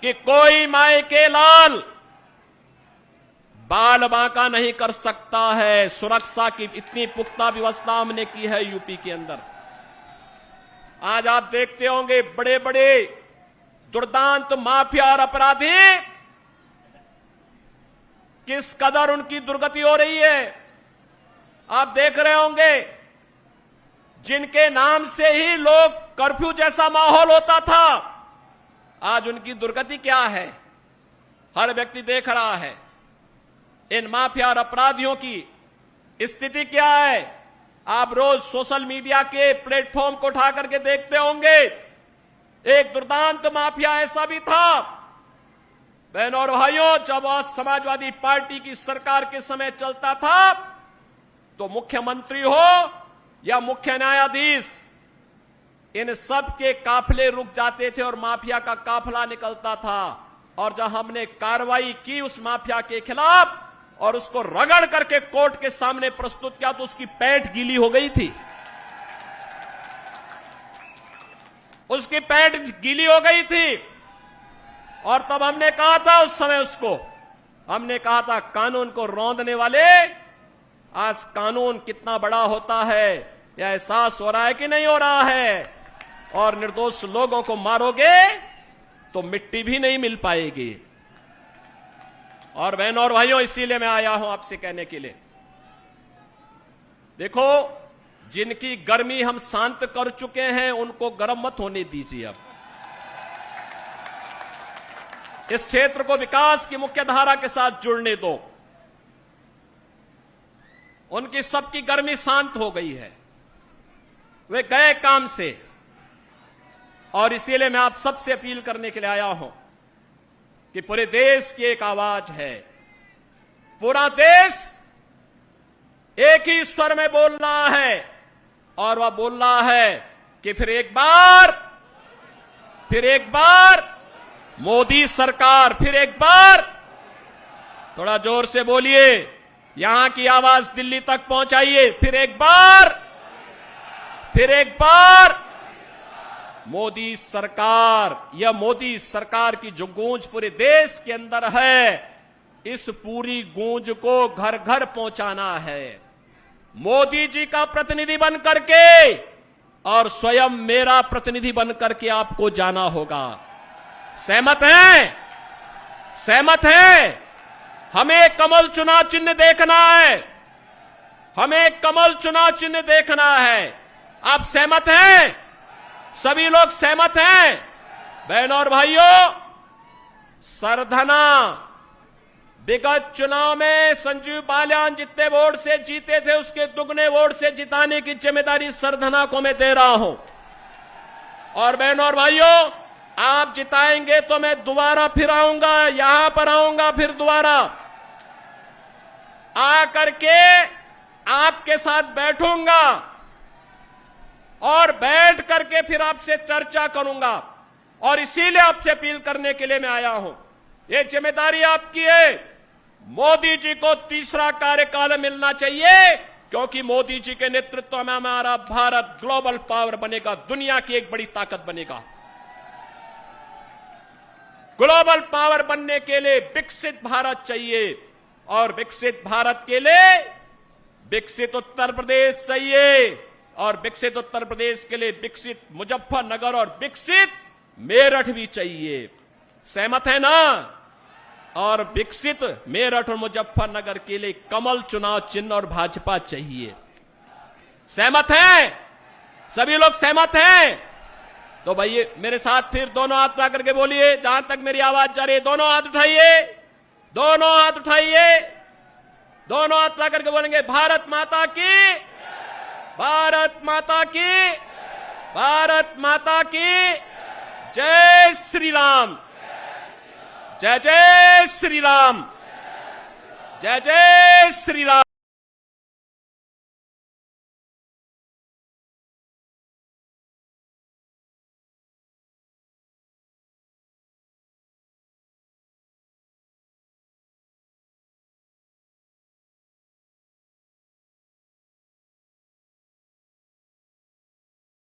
कि कोई माए के लाल बाल बांका नहीं कर सकता है। सुरक्षा की इतनी पुख्ता व्यवस्था हमने की है यूपी के अंदर। आज आप देखते होंगे बड़े बड़े दुर्दांत माफिया और अपराधी किस कदर उनकी दुर्गति हो रही है। आप देख रहे होंगे जिनके नाम से ही लोग कर्फ्यू जैसा माहौल होता था, आज उनकी दुर्गति क्या है हर व्यक्ति देख रहा है। इन माफिया और अपराधियों की स्थिति क्या है आप रोज सोशल मीडिया के प्लेटफॉर्म को उठा करके देखते होंगे। एक दुर्दांत माफिया ऐसा भी था, बहनों और भाइयों, जब वह समाजवादी पार्टी की सरकार के समय चलता था तो मुख्यमंत्री हो या मुख्य न्यायाधीश, इन सब के काफिले रुक जाते थे और माफिया का काफिला निकलता था। और जब हमने कार्रवाई की उस माफिया के खिलाफ और उसको रगड़ करके कोर्ट के सामने प्रस्तुत किया तो उसकी पैंट गीली हो गई थी, उसकी पैंट गीली हो गई थी। और तब हमने कहा था उस समय उसको, हमने कहा था कानून को रौंदने वाले, आज कानून कितना बड़ा होता है यह एहसास हो रहा है कि नहीं हो रहा है। और निर्दोष लोगों को मारोगे तो मिट्टी भी नहीं मिल पाएगी। और बहनों और भाइयों, इसीलिए मैं आया हूं आपसे कहने के लिए, देखो जिनकी गर्मी हम शांत कर चुके हैं उनको गर्म मत होने दीजिए। अब इस क्षेत्र को विकास की मुख्य धारा के साथ जुड़ने दो। उनकी सबकी गर्मी शांत हो गई है, वे गए काम से। और इसीलिए मैं आप सबसे अपील करने के लिए आया हूं कि पूरे देश की एक आवाज है, पूरा देश एक ही स्वर में बोल रहा है। और वह बोल रहा है कि फिर एक बार मोदी सरकार, फिर एक बार, थोड़ा जोर से बोलिए, यहां की आवाज दिल्ली तक पहुंचाइए। फिर एक बार मोदी सरकार। यह मोदी सरकार की जो गूंज पूरे देश के अंदर है, इस पूरी गूंज को घर घर पहुंचाना है। मोदी जी का प्रतिनिधि बन करके और स्वयं मेरा प्रतिनिधि बन करके आपको जाना होगा। सहमत हैं? सहमत हैं? हमें कमल चुनाव चिन्ह देखना है, हमें कमल चुनाव चिन्ह देखना है। आप सहमत हैं? सभी लोग सहमत हैं? बहनों और भाइयों, सरधना विगत चुनाव में संजीव बालियान जितने वोट से जीते थे उसके दुगने वोट से जिताने की जिम्मेदारी सरधना को मैं दे रहा हूं। और बहनों और भाइयों, आप जिताएंगे तो मैं दोबारा फिर आऊंगा, यहां पर आऊंगा, फिर दोबारा आकर के आपके साथ बैठूंगा और बैठ करके फिर आपसे चर्चा करूंगा। और इसीलिए आपसे अपील करने के लिए मैं आया हूं, ये जिम्मेदारी आपकी है। मोदी जी को तीसरा कार्यकाल मिलना चाहिए, क्योंकि मोदी जी के नेतृत्व में हमारा भारत ग्लोबल पावर बनेगा, दुनिया की एक बड़ी ताकत बनेगा। ग्लोबल पावर बनने के लिए विकसित भारत चाहिए, और विकसित भारत के लिए विकसित उत्तर प्रदेश चाहिए, और विकसित उत्तर प्रदेश के लिए विकसित मुजफ्फरनगर और विकसित मेरठ भी चाहिए। सहमत है ना? और विकसित मेरठ और मुजफ्फरनगर के लिए कमल चुनाव चिन्ह और भाजपा चाहिए। सहमत हैं? सभी लोग सहमत हैं? तो भाई मेरे साथ फिर दोनों हाथ उठा करके बोलिए, जहां तक मेरी आवाज जा रही है दोनों हाथ उठाइए, दोनों हाथ उठाइए, दोनों हाथ उठा करके बोलेंगे भारत माता की, भारत माता की, भारत माता की जय श्री राम, जय जय श्री राम, जय जय श्री राम।